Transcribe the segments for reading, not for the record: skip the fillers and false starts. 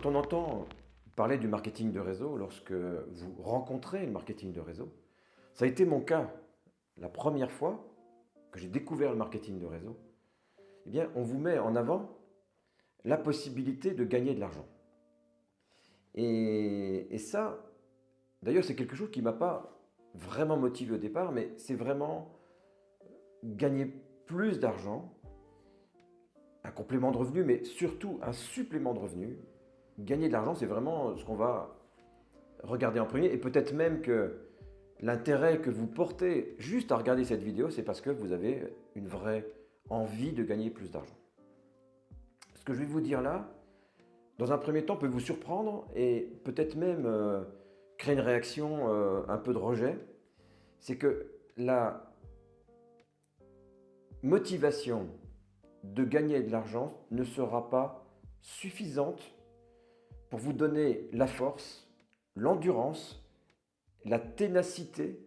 on entend parler du marketing de réseau, lorsque vous rencontrez le marketing de réseau, ça a été mon cas. La première fois que j'ai découvert le marketing de réseau, eh bien, on vous met en avant la possibilité de gagner de l'argent. Et ça, d'ailleurs, c'est quelque chose qui ne m'a pas vraiment motivé au départ, mais c'est vraiment gagner plus d'argent, un complément de revenu, mais surtout un supplément de revenu. Gagner de l'argent, c'est vraiment ce qu'on va regarder en premier, et peut-être même que l'intérêt que vous portez juste à regarder cette vidéo, c'est parce que vous avez une vraie envie de gagner plus d'argent. Ce que je vais vous dire là, dans un premier temps, peut vous surprendre et peut-être même créer une réaction un peu de rejet. C'est que la motivation de gagner de l'argent ne sera pas suffisante pour vous donner la force, l'endurance, la ténacité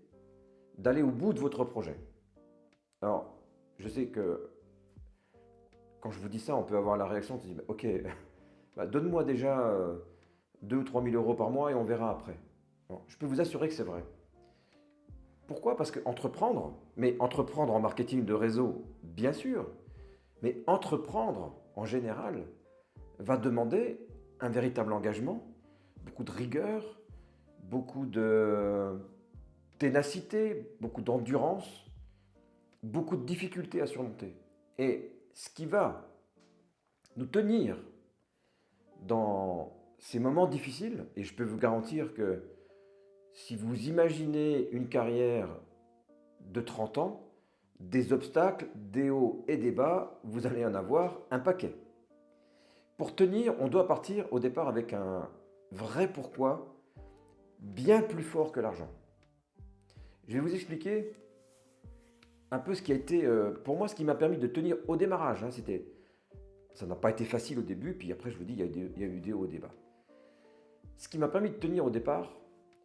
d'aller au bout de votre projet. Alors, je sais que quand je vous dis ça, on peut avoir la réaction de se dire, ok, bah, donne-moi déjà 2 ou 3 000 euros par mois et on verra après. Bon, je peux vous assurer que c'est vrai. Pourquoi? Parce que entreprendre, mais entreprendre en marketing de réseau, bien sûr, mais entreprendre en général va demander un véritable engagement, beaucoup de rigueur, beaucoup de ténacité, beaucoup d'endurance, beaucoup de difficultés à surmonter. Et ce qui va nous tenir dans ces moments difficiles, et je peux vous garantir que si vous imaginez une carrière de 30 ans, des obstacles, des hauts et des bas, vous allez en avoir un paquet. Pour tenir, on doit partir au départ avec un vrai pourquoi bien plus fort que l'argent. Je vais vous expliquer un peu ce qui a été, pour moi, ce qui m'a permis de tenir au démarrage. Ça n'a pas été facile au début, puis après, je vous dis, il y a eu des hauts et des bas. Ce qui m'a permis de tenir au départ,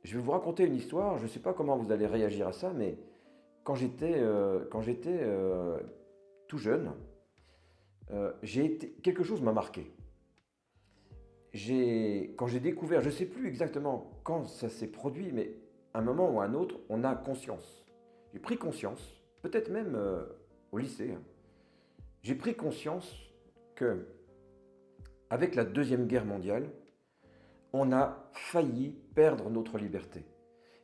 je vais vous raconter une histoire, je ne sais pas comment vous allez réagir à ça, mais quand j'étais tout jeune, quelque chose m'a marqué. Quand j'ai découvert, je ne sais plus exactement quand ça s'est produit, mais à un moment ou à un autre, on a conscience. J'ai pris conscience, peut-être même au lycée, hein, j'ai pris conscience que, avec la Deuxième Guerre mondiale, on a failli perdre notre liberté.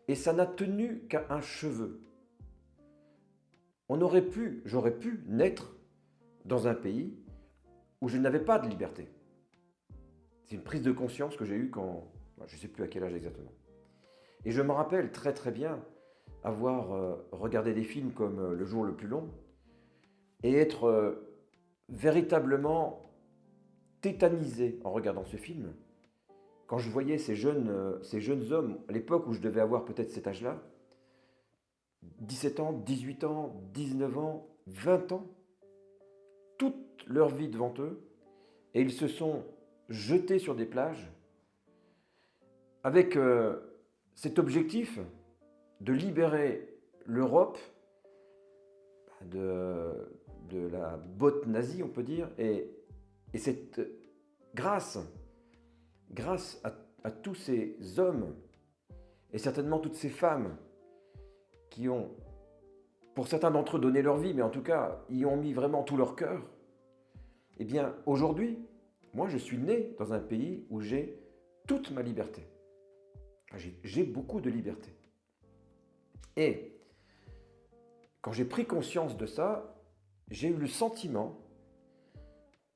Et ça n'a tenu qu'à un cheveu. J'aurais pu naître dans un pays où je n'avais pas de liberté. C'est une prise de conscience que j'ai eue quand, je ne sais plus à quel âge exactement. Et je me rappelle très très bien avoir regardé des films comme Le jour le plus long et être véritablement tétanisé en regardant ce film. Quand je voyais ces jeunes hommes, à l'époque où je devais avoir peut-être cet âge-là, 17 ans, 18 ans, 19 ans, 20 ans, toute leur vie devant eux, et ils se sont jetés sur des plages avec cet objectif de libérer l'Europe de la botte nazie, on peut dire, et cette grâce à tous ces hommes et certainement toutes ces femmes qui ont, pour certains d'entre eux, donné leur vie, mais en tout cas, y ont mis vraiment tout leur cœur, eh bien, aujourd'hui, moi, je suis né dans un pays où j'ai toute ma liberté. J'ai beaucoup de liberté. Et quand j'ai pris conscience de ça, j'ai eu le sentiment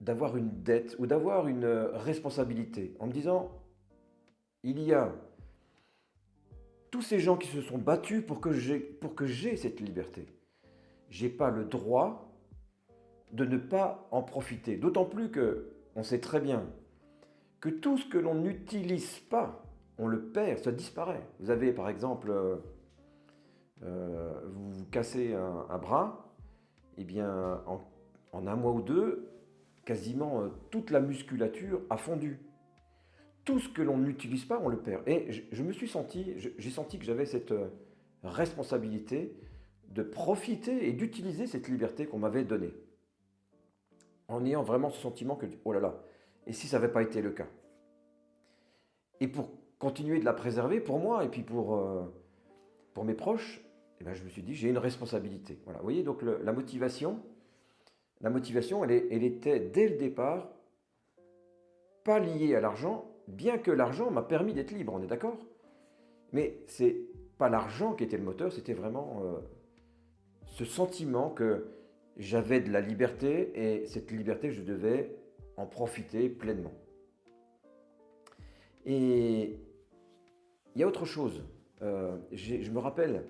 d'avoir une dette ou d'avoir une responsabilité en me disant, il y a tous ces gens qui se sont battus pour que j'ai cette liberté. J'ai pas le droit de ne pas en profiter. D'autant plus que on sait très bien que tout ce que l'on n'utilise pas, on le perd, ça disparaît. Vous avez par exemple, vous vous cassez un bras, et bien en un mois ou deux, quasiment toute la musculature a fondu. Tout ce que l'on n'utilise pas, on le perd. Et j'ai senti que j'avais cette responsabilité de profiter et d'utiliser cette liberté qu'on m'avait donnée. En ayant vraiment ce sentiment que, oh là là, et si ça n'avait pas été le cas? Et pour continuer de la préserver pour moi et puis pour mes proches, eh ben, je me suis dit, j'ai une responsabilité. Voilà. Vous voyez, donc la motivation elle était dès le départ pas liée à l'argent, bien que l'argent m'a permis d'être libre, on est d'accord? Mais c'est pas l'argent qui était le moteur, c'était vraiment ce sentiment que j'avais de la liberté et cette liberté, je devais en profiter pleinement. Et il y a autre chose. Je me rappelle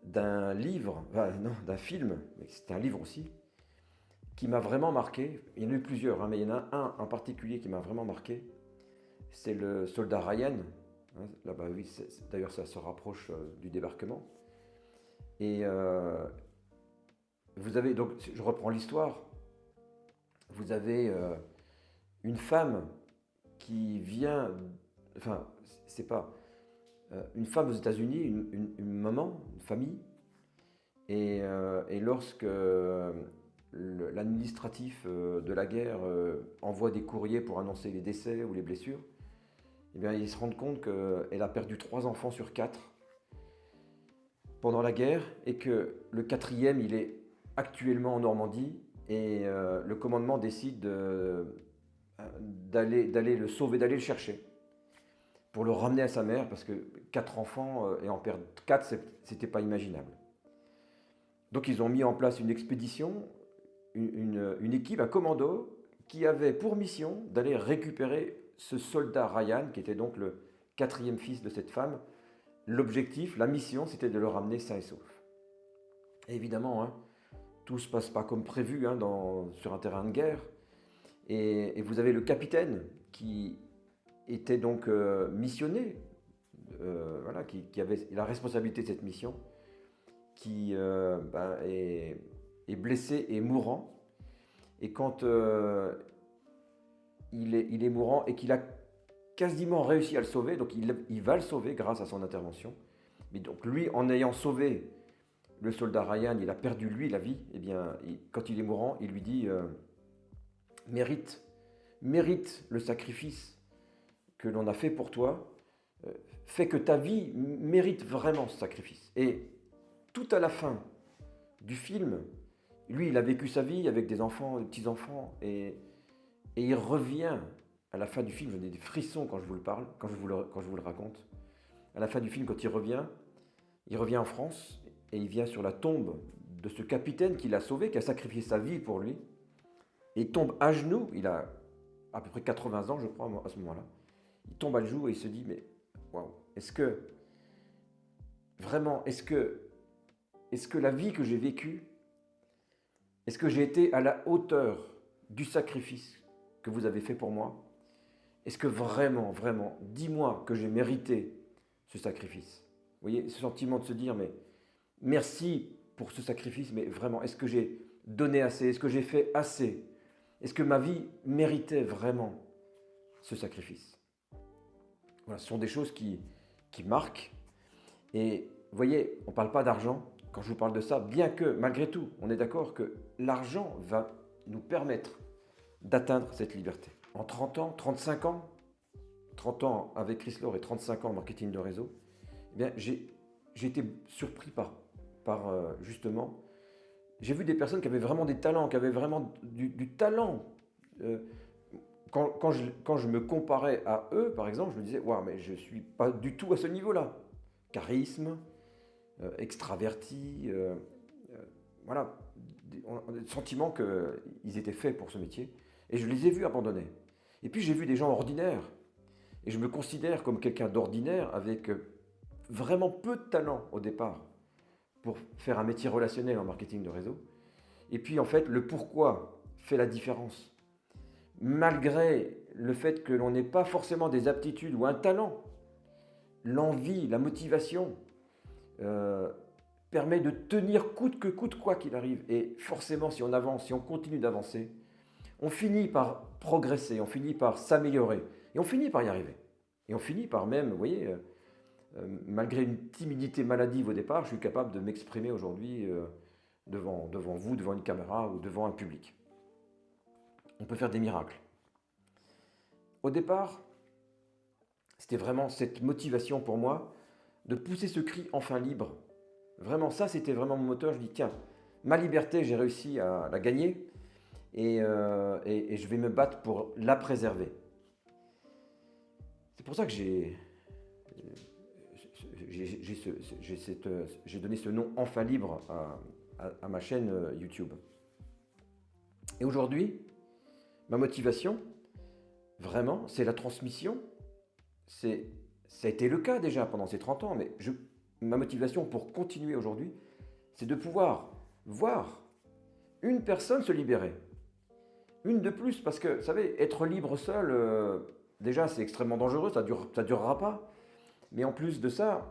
d'un livre, enfin, non, d'un film, mais c'était un livre aussi, qui m'a vraiment marqué. Il y en a eu plusieurs, hein, mais il y en a un en particulier qui m'a vraiment marqué. C'est le soldat Ryan. Hein, là-bas, oui, d'ailleurs, ça se rapproche du débarquement. Et vous avez, donc, je reprends l'histoire. Vous avez une femme qui vient, enfin, c'est pas, une femme aux États-Unis, une maman, une famille, et lorsque l'administratif de la guerre envoie des courriers pour annoncer les décès ou les blessures, eh bien, ils se rendent compte qu'elle a perdu 3 enfants sur 4 pendant la guerre et que le quatrième, il est actuellement en Normandie et le commandement décide d'aller le sauver, d'aller le chercher pour le ramener à sa mère parce que 4 enfants et en perdre 4, c'était pas imaginable. Donc ils ont mis en place une expédition, une équipe, un commando qui avait pour mission d'aller récupérer ce soldat Ryan, qui était donc le quatrième fils de cette femme. L'objectif, la mission, c'était de le ramener sain et sauf. Et évidemment, hein, tout ne se passe pas comme prévu hein, sur un terrain de guerre. Et vous avez le capitaine qui était donc missionné, voilà, qui avait la responsabilité de cette mission, qui est blessé et mourant. Et quand il est mourant et qu'il a quasiment réussi à le sauver, donc il va le sauver grâce à son intervention. Mais donc lui, en ayant sauvé le soldat Ryan, il a perdu lui la vie, et bien quand il est mourant, il lui dit mérite le sacrifice que l'on a fait pour toi, fait que ta vie mérite vraiment ce sacrifice. Et tout à la fin du film, lui, il a vécu sa vie avec des enfants, des petits-enfants, et il revient à la fin du film, j'en ai des frissons quand je vous le parle, quand je vous le raconte. À la fin du film, quand il revient en France, et il vient sur la tombe de ce capitaine qui l'a sauvé, qui a sacrifié sa vie pour lui, et il tombe à genoux, il a à peu près 80 ans, je crois, à ce moment-là. Il tombe à genoux et il se dit, mais waouh, vraiment, est-ce que la vie que j'ai vécue, est-ce que j'ai été à la hauteur du sacrifice que vous avez fait pour moi? Est-ce que vraiment, vraiment, dis-moi que j'ai mérité ce sacrifice? Vous voyez, ce sentiment de se dire, mais merci pour ce sacrifice, mais vraiment, est-ce que j'ai donné assez? Est-ce que j'ai fait assez? Est-ce que ma vie méritait vraiment ce sacrifice? Voilà, ce sont des choses qui marquent. Et vous voyez, on ne parle pas d'argent quand je vous parle de ça, bien que, malgré tout, on est d'accord que l'argent va nous permettre d'atteindre cette liberté. En 30 ans, 35 ans, 30 ans avec Chryslor et 35 ans en marketing de réseau, eh bien, j'ai été surpris par justement, j'ai vu des personnes qui avaient vraiment des talents, qui avaient vraiment du talent. Euh, quand je me comparais à eux, par exemple, je me disais, waouh, mais je ne suis pas du tout à ce niveau-là. Charisme, extraverti, voilà, on a le sentiment qu'ils étaient faits pour ce métier. Et je les ai vus abandonner. Et puis j'ai vu des gens ordinaires. Et je me considère comme quelqu'un d'ordinaire avec vraiment peu de talent au départ pour faire un métier relationnel en marketing de réseau. Et puis en fait, le pourquoi fait la différence. Malgré le fait que l'on n'ait pas forcément des aptitudes ou un talent, l'envie, la motivation permet de tenir coûte que coûte quoi qu'il arrive. Et forcément, si on avance, si on continue d'avancer, on finit par progresser, on finit par s'améliorer et on finit par y arriver. Et on finit par même, vous voyez, malgré une timidité maladive au départ, je suis capable de m'exprimer aujourd'hui devant vous, devant une caméra ou devant un public. On peut faire des miracles. Au départ, C'était vraiment cette motivation pour moi de pousser ce cri enfin libre. Vraiment, ça, c'était vraiment mon moteur. Je dis, tiens, ma liberté, j'ai réussi à la gagner et je vais me battre pour la préserver. C'est pour ça que j'ai donné ce nom enfin libre à ma chaîne YouTube. Et aujourd'hui, ma motivation, vraiment, c'est la transmission. Ça a été le cas déjà pendant ces 30 ans, mais ma motivation pour continuer aujourd'hui, c'est de pouvoir voir une personne se libérer. Une de plus, parce que, vous savez, être libre seul, déjà, c'est extrêmement dangereux, ça durera pas. Mais en plus de ça,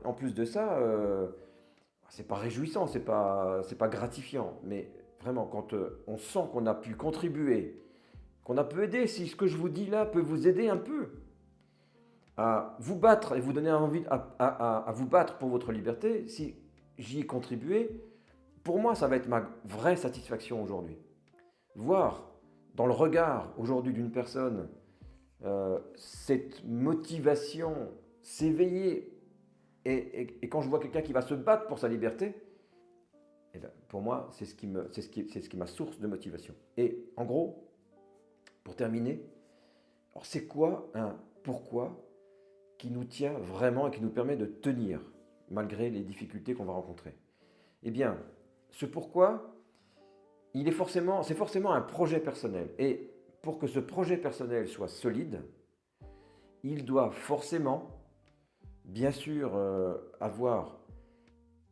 c'est pas réjouissant, c'est pas gratifiant. Mais vraiment, quand on sent qu'on a pu contribuer, qu'on a pu aider, si ce que je vous dis là peut vous aider un peu à vous battre et vous donner envie à vous battre pour votre liberté, si j'y ai contribué, pour moi, ça va être ma vraie satisfaction aujourd'hui. Voir dans le regard aujourd'hui d'une personne cette motivation s'éveiller et quand je vois quelqu'un qui va se battre pour sa liberté, eh bien, pour moi, c'est ce qui est ma source de motivation. Et en gros, pour terminer, alors c'est quoi un pourquoi qui nous tient vraiment et qui nous permet de tenir malgré les difficultés qu'on va rencontrer? Eh bien, ce pourquoi, c'est forcément un projet personnel. Et pour que ce projet personnel soit solide, il doit forcément, bien sûr, avoir,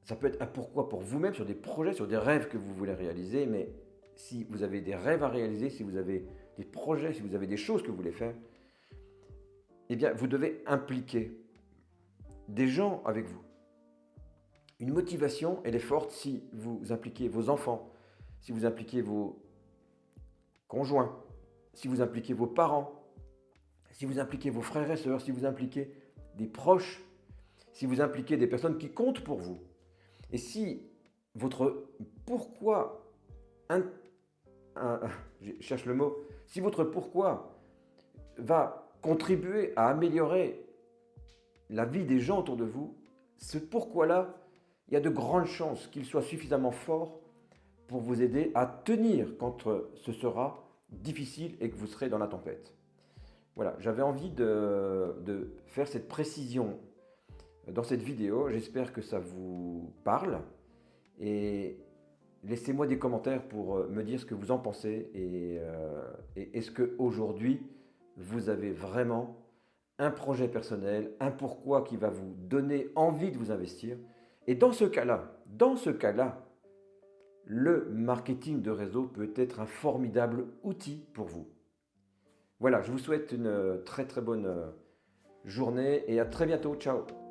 ça peut être un pourquoi pour vous-même sur des projets, sur des rêves que vous voulez réaliser, mais si vous avez des rêves à réaliser, si vous avez des projets, si vous avez des choses que vous voulez faire, eh bien, vous devez impliquer des gens avec vous. Une motivation, elle est forte si vous impliquez vos enfants, si vous impliquez vos conjoints, si vous impliquez vos parents, si vous impliquez vos frères et sœurs, si vous impliquez des proches, si vous impliquez des personnes qui comptent pour vous. Et si votre pourquoi, je cherche le mot, si votre pourquoi va contribuer à améliorer la vie des gens autour de vous, ce pourquoi-là, il y a de grandes chances qu'il soit suffisamment fort pour vous aider à tenir quand ce sera difficile et que vous serez dans la tempête. Voilà, j'avais envie de faire cette précision dans cette vidéo. J'espère que ça vous parle et laissez-moi des commentaires pour me dire ce que vous en pensez et est-ce qu'aujourd'hui vous avez vraiment un projet personnel, un pourquoi qui va vous donner envie de vous investir. Et dans ce cas-là, le marketing de réseau peut être un formidable outil pour vous. Voilà, je vous souhaite une très très bonne journée et à très bientôt. Ciao!